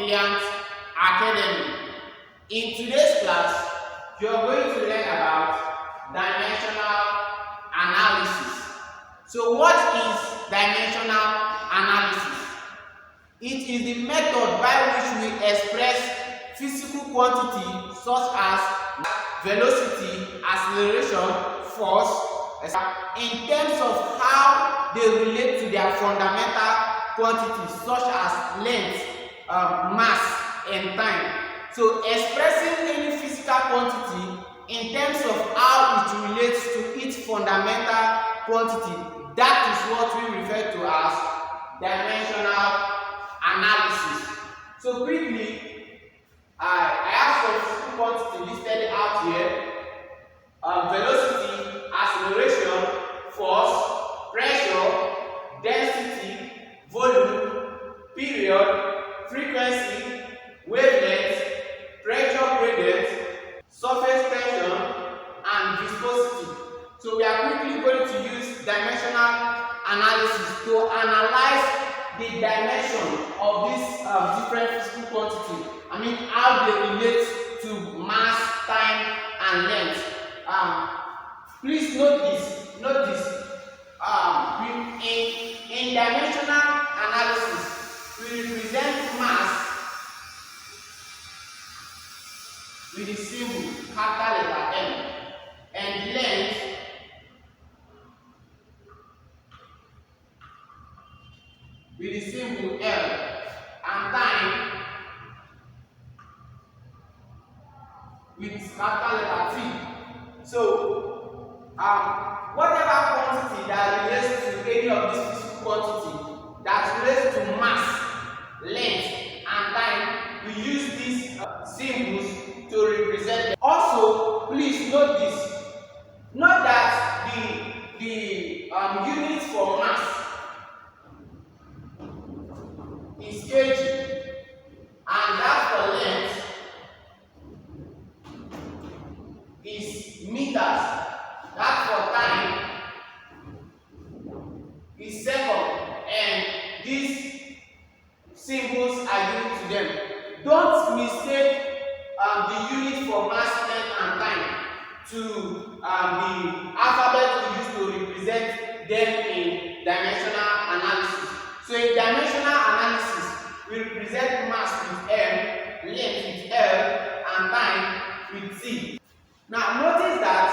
Brilliant Academy. In today's class, you are going to learn about dimensional analysis. So what is dimensional analysis? It is the method by which we express physical quantity such as velocity, acceleration, force, in terms of how they relate to their fundamental quantities such as length, mass, and time. So expressing any physical quantity in terms of how it relates to its fundamental quantity, that is what we refer to as dimensional analysis. So quickly, I have some physical quantity listed out here. Velocity, acceleration, force, pressure, density, volume, period, frequency, wavelength, pressure gradient, surface tension, and viscosity. So we are quickly going to use dimensional analysis to analyze the dimension of these different physical quantities. I mean, how they relate to mass, time, and length. Please note this. In dimensional analysis, we represent mass with the symbol capital letter M, and length with the symbol L, and time with capital letter T. So, whatever quantity that relates to any of these physical quantity that relates to mass, length, and time, we use these symbols to represent them. Also, please note this. Note that the unit for mass is kg, and that for length is meters. That for time is second, and these symbols are given to them. Don't mistake the unit for mass, length, and time to the alphabet we use to represent them in dimensional analysis. So in dimensional analysis, we represent mass with M, length with L, and time with T. Now notice that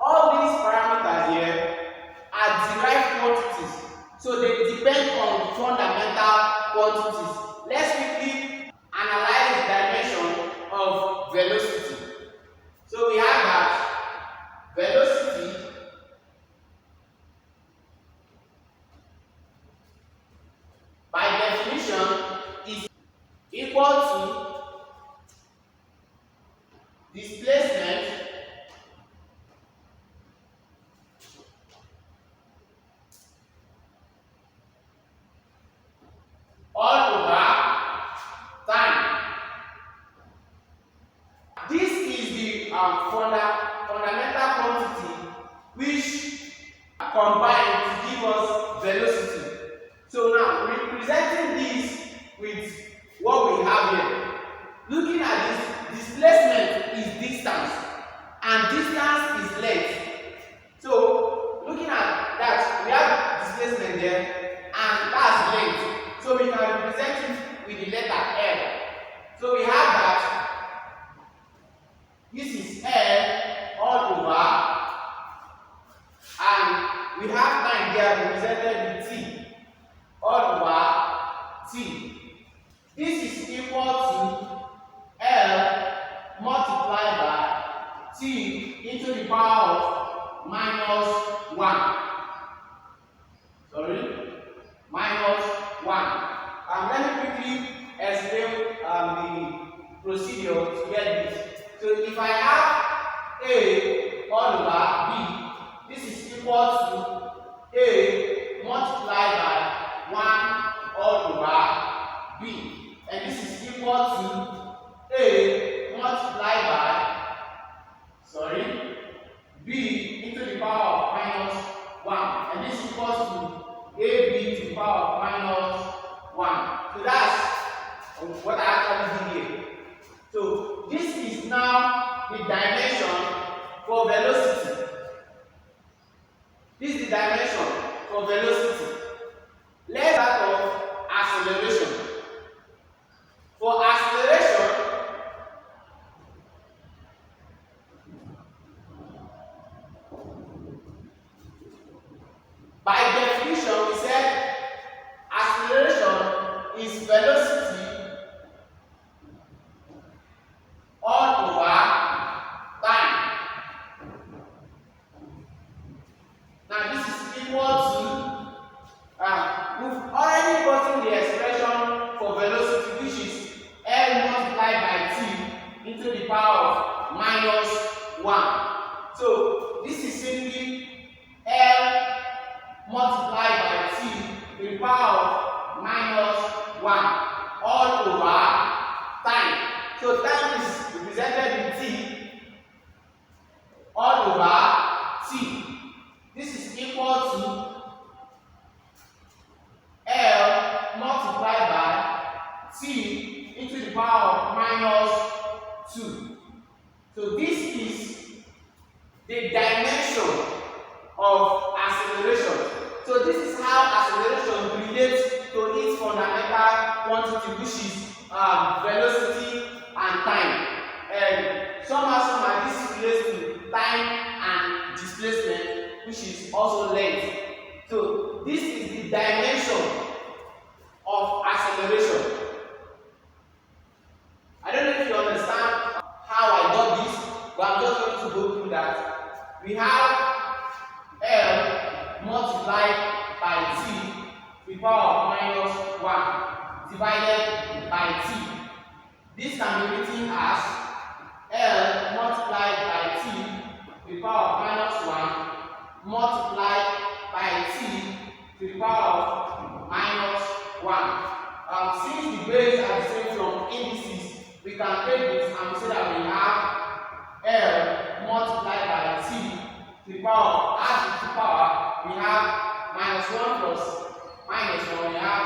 all these parameters here are derived quantities, so they depend on fundamental quantities. Let's quickly analyze the dimension of velocity. So we have that velocity by definition is equal to displacement all over time. This is the fundamental quantity which combine to give us velocity. So now, representing this with what we have here, looking at this, displacement is distance and distance is length. So looking at that, we have displacement there and that's length. So we can represent it with the letter L. So we have that this is L all over, and we have time there represented with T all over T. This is equal to L multiplied by T into the power of minus 1. Minus 1. Let me quickly explain the procedure to get this. So if I have A all over B, this is equal to A multiplied by 1 all over B, and this is equal to A multiplied by B into the power of minus 1, and this equals to AB to the power of minus 1. So that's for velocity. This is the dimension for velocity. Let's start off acceleration. For acceleration, by definition, we said acceleration is velocity all over time. Now this is equal to, we've already gotten the expression for velocity, which is L multiplied by T into the power of minus 1. So this is simply L multiplied by T to the power of minus 1 all over time. So time is represented with T all over T. This is equal to L multiplied by T into the power of minus 2. So this is the dimension of acceleration. So this is how acceleration relates to its fundamental quantity, which is velocity and time. And somehow this relates to time and displacement, which is also length. So this is the dimension of acceleration. I don't know if you understand how I got this, but I'm just going to go through that. We have L multiplied by T to the power of minus 1 divided by T. This can be written as L multiplied by T to the power of minus 1 multiplied by T to the power of minus 1. Since the base are the same from indices, we can take this and we say that we have L multiplied by T to the power of, add to the power, we have minus 1 plus minus 1, we have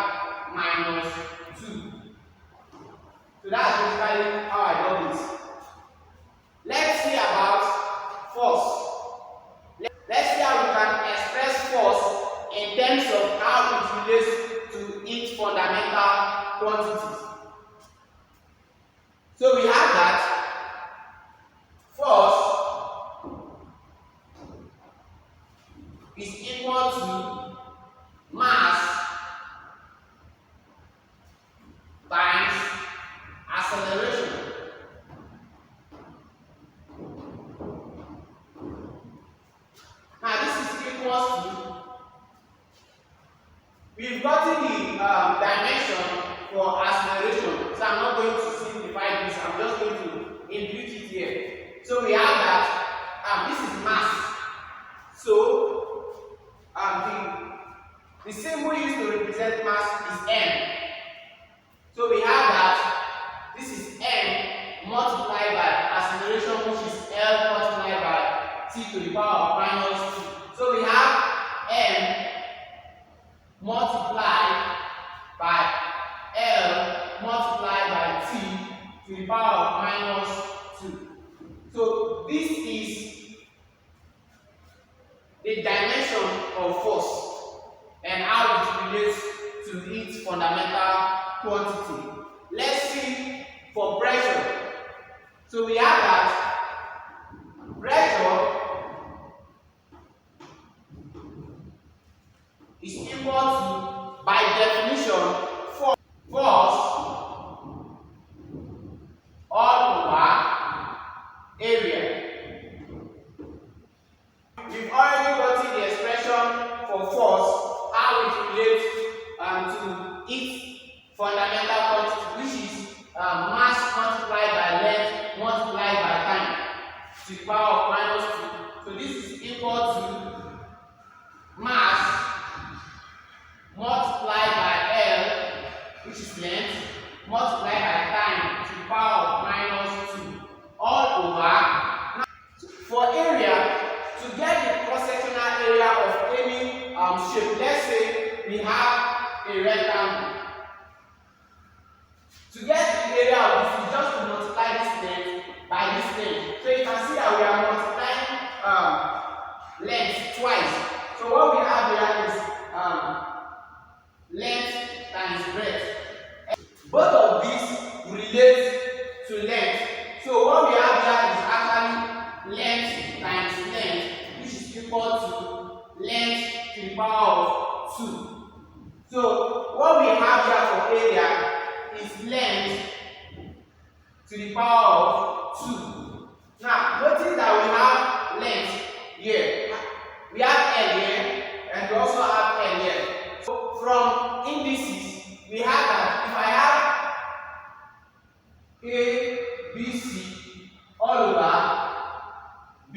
minus 2. So that's basically how I got this. Let's see about force. Let's see how we can express force in terms of how it relates to its fundamental quantities. So we have that force is equal to mass times acceleration. Now this is equal to, we've gotten the dimension for acceleration, so I'm not going to simplify this, I'm just going to impute it here. So we have that this is mass. So the symbol used to represent mass is m. So we have that this is m multiplied by acceleration, which is L multiplied by T to the power of minus 2. So we have m multiplied by L multiplied by T to the power of minus 2. So this is the dimension of force and how it relates to its fundamental quantity. Let's see for pressure. So we have that pressure is equal to, by definition, force all over area. We've already gotten the expression for force, how it relates to its fundamental quantity, which is mass multiplied by length multiplied by time to the power of minus 2. So this is equal to mass multiplied by L, which is length, multiplied by time to the power of minus 2, all over. Now, for area, to get the cross-sectional area of any shape, let's say we have a rectangle. To get area of this is just to multiply this length by this length. So you can see that we are multiplying length twice. So what we have here is length times breadth. Both of these relate to length. So what we have here is actually length times length, which is equal to length to the power of 2. So what we have here for area is length to the power of 2. Now notice that we have length here. We have L here and we also have L here. So from indices, we have that if I have A, B, C all over B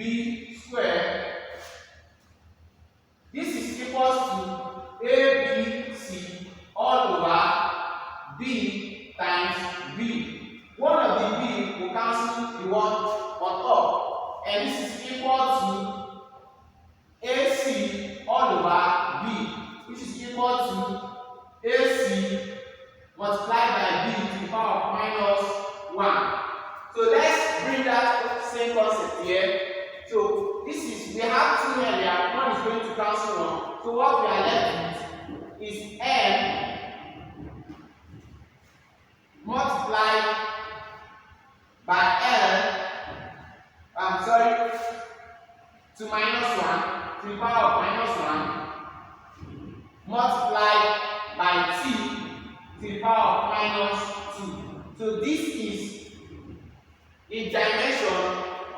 squared, this is equals to A, B, C all over B times B. One of the B will cancel the one on top, and this is equal to AC all over B, which is equal to AC multiplied by B to the power of minus 1. So let's bring that same concept here. So this is, we have 2 earlier, one is going to cancel 1. So what we are left with is M multiplied by L, to minus 1 to the power of minus 1 multiplied by T to the power of minus 2. So this is the dimension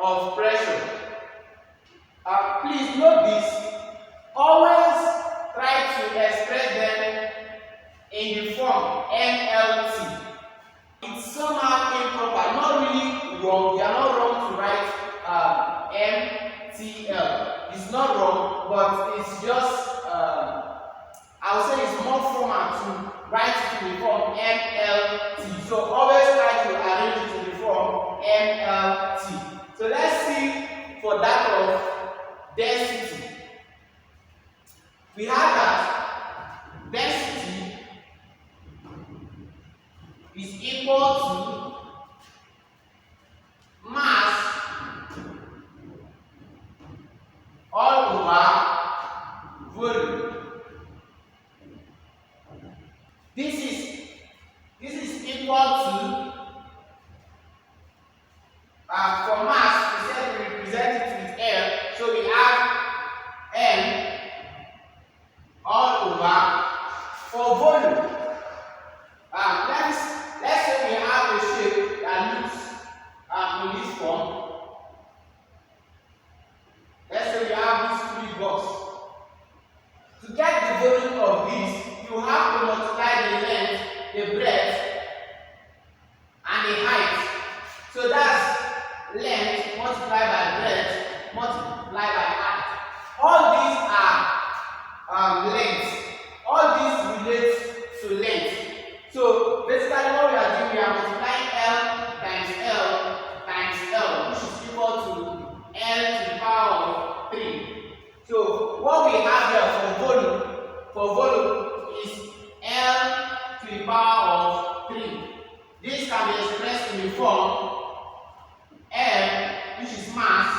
of pressure. Please note this. Always try to express them in the form NLT. It's somehow improper, not really wrong. You are not wrong to write MTL. It's not wrong, but it's just I would say it's more formal to write it in the form MLT. So always try to arrange it in the form MLT. So let's see for that of density. We have that density is equal to mass all over volume. This is equal to for mass, we said we represent it with L, so we have M all over for volume. Let's say we have a shape that looks in this form. Let's say we have this 3 box. To get the volume of this, you have to multiply the length, the breadth, and the height. So that's length multiplied by breadth multiplied by height. All these are lengths. All these relate to length. So basically what we are doing, we are multiplying L times L times L, which is equal to L to the power of 3. So what we have here for volume is L to the power of 3. This can be expressed in the form M, which is mass,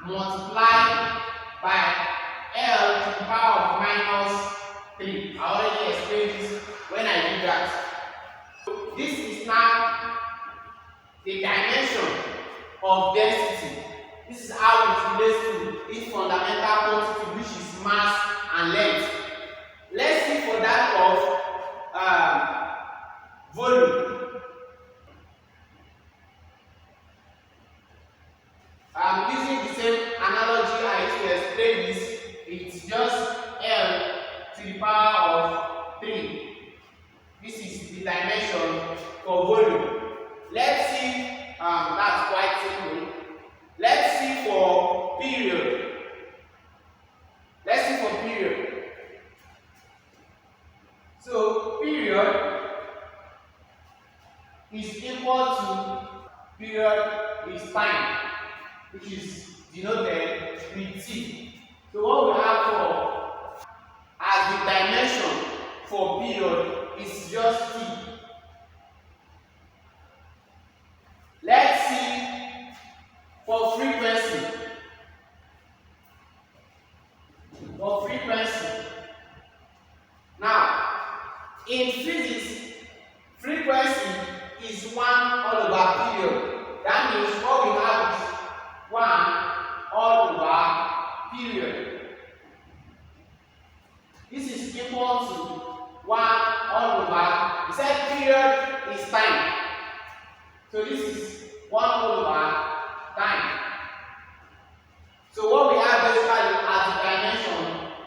multiplied by L to the power of minus 3. I already explained this when I did that. So this is now the dimension of density. This is how it relates to its fundamental quantity, which is mass and length. Let's see for that of volume. I'm using the same analogy I used to explain this. It's just L to the power of 3. This is the dimension for volume. Let's see, that's quite simple. Let's see for period. Let's see for period. So period is equal to period is time, which is denoted with T. So what we have for as the dimension for period is just T. Let's see for frequency. period. This is equal to 1 all over. We said period is time. So this is 1 over time. So what we have basically as the dimension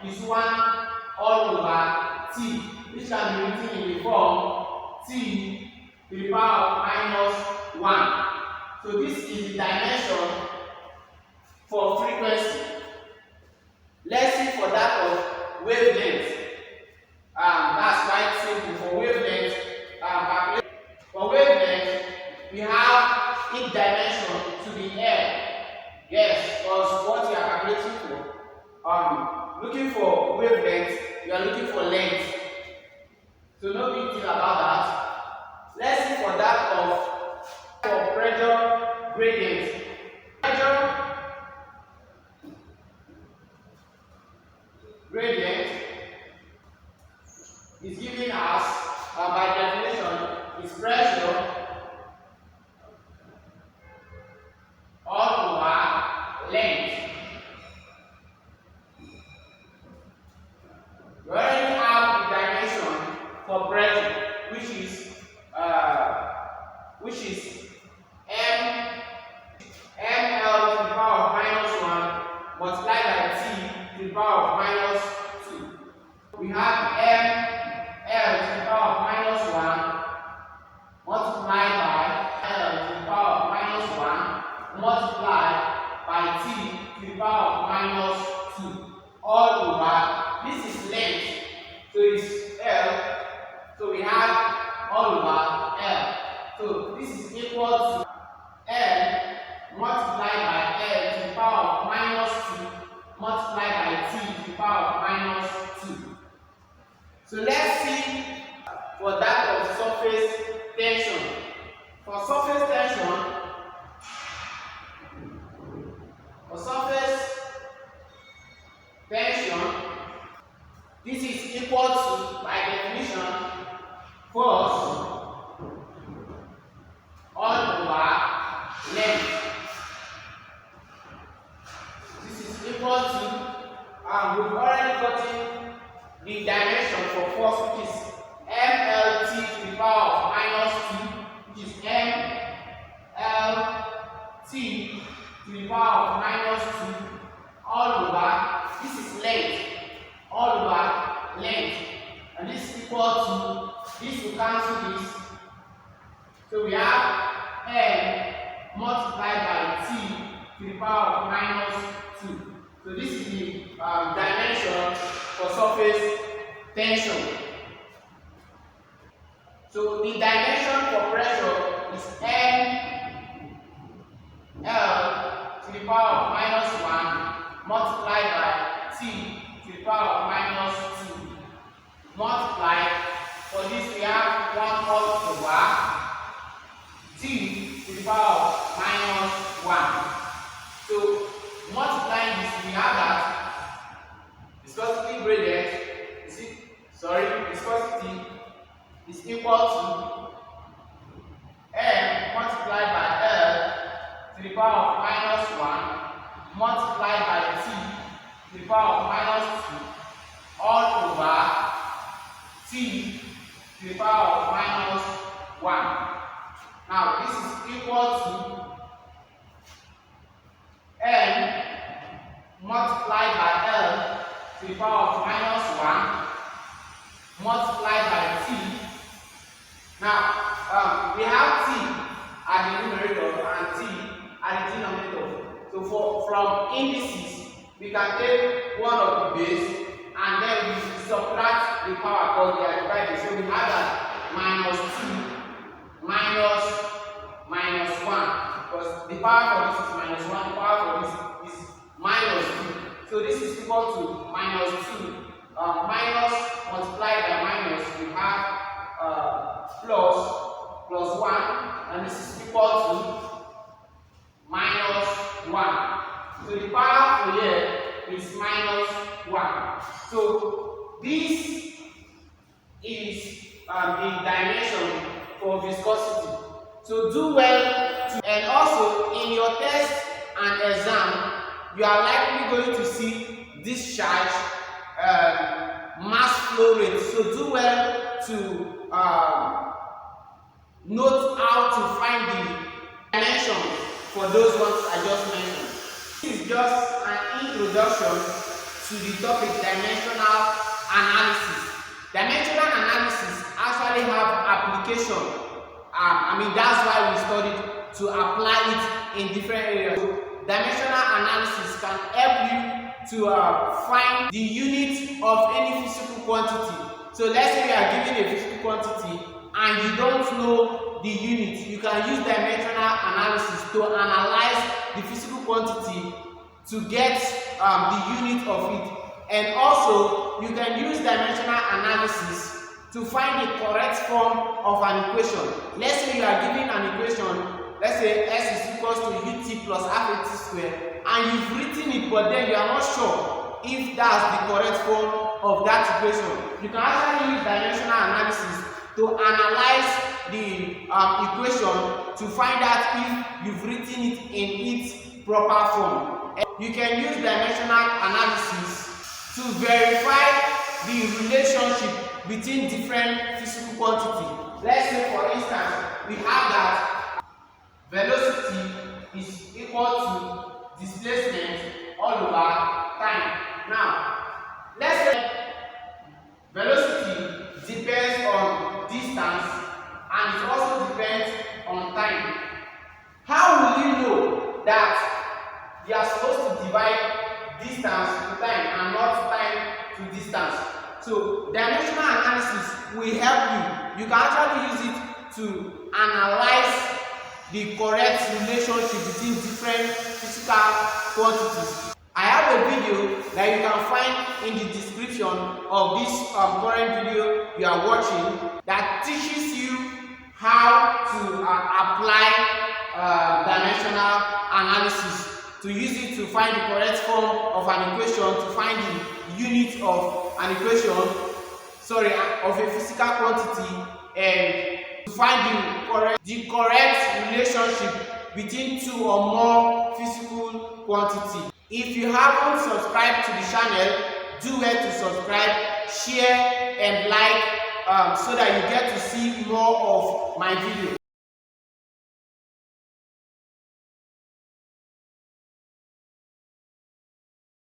is 1 all over t, which can be written in the form t to the power of minus 1. So this is the dimension for frequency. Let's see for that of wavelength. That's quite simple for wavelength. For wavelength, we have each dimension to be L. Yes, because what you are calculating for. Looking for wavelength, you are looking for length. So no big deal about that. Let's see for that of pressure gradient. Pressure gradient is given as, by definition, is pressure all over length. We already have the dimension for pressure, which is ml to the power of minus 1 multiplied by t to the power of minus 2. We have ml to the power of minus 1 multiplied by l to the power of minus 1 multiplied by t to the power of minus 2 all over. This is length, so it's L. So we have all over L. So this is equal to L multiplied by L to the power of minus 2 multiplied by t to the power of minus 2. So let's see for that of surface tension. For surface tension, this is equal to, by definition, force all over length. This is equal to, we've already gotten the dimension for force, which is mlt to the power of minus 2, which is mlt to the power of minus 2 all over. This is length. All over length, and this is equal to, this will cancel this, so we have L multiplied by t to the power of minus 2. So this is the dimension for surface tension. So the dimension for pressure is L to the power of minus 1 multiplied by t to the power of minus 2 multiplied, for this we have 1 all over t to the power of minus 1. So multiplying this, we have that viscosity gradient viscosity is equal to m multiplied by L to the power of minus 1 multiplied by t to the power of minus 2 all over t to the power of minus 1. Now this is equal to m multiplied by L to the power of minus 1 multiplied by t. Now we have t at the numerator and t at the denominator. So from indices, we can take one of the base and then we subtract the power because they are divided. So we have that minus 2 minus 1, because the power for this is minus 1, the power for this is minus 2. So this is equal to minus 2. Minus multiplied by minus, we have plus 1, and this is equal to minus 1. So the power for here is minus 1. So this is the dimension for viscosity. So do well and also in your test and exam, you are likely going to see discharge, mass flow rate. So do well to note how to find the dimension for those ones I just mentioned. This is just an introduction to the topic dimensional analysis. Dimensional analysis actually have application. That's why we studied to apply it in different areas. So, dimensional analysis can help you to find the unit of any physical quantity. So let's say you are given a physical quantity and you don't know the unit. You can use dimensional analysis to analyze the physical quantity to get the unit of it. And also, you can use dimensional analysis to find the correct form of an equation. Let's say you are given an equation, let's say s is equals to ut plus half at squared, and you've written it, but then you are not sure if that's the correct form of that equation. You can actually use dimensional analysis to analyze the equation to find out if you've written it in its proper form. You can use dimensional analysis to verify the relationship between different physical quantities. Let's say, for instance, we have that velocity is equal to displacement all over time. Now, let's say velocity depends on distance and it also depends on time. How will you know that you are supposed to divide distance to time and not time to distance? So dimensional analysis will help you. You can actually use it to analyze the correct relationship between different physical quantities. I have a video that you can find in the description of this current video you are watching that teaches you how to apply dimensional analysis, to use it to find the correct form of an equation, to find the unit of an equation, of a physical quantity, and to find the correct relationship between two or more physical quantities. If you haven't subscribed to the channel, do well to subscribe, share, and like so that you get to see more of my videos.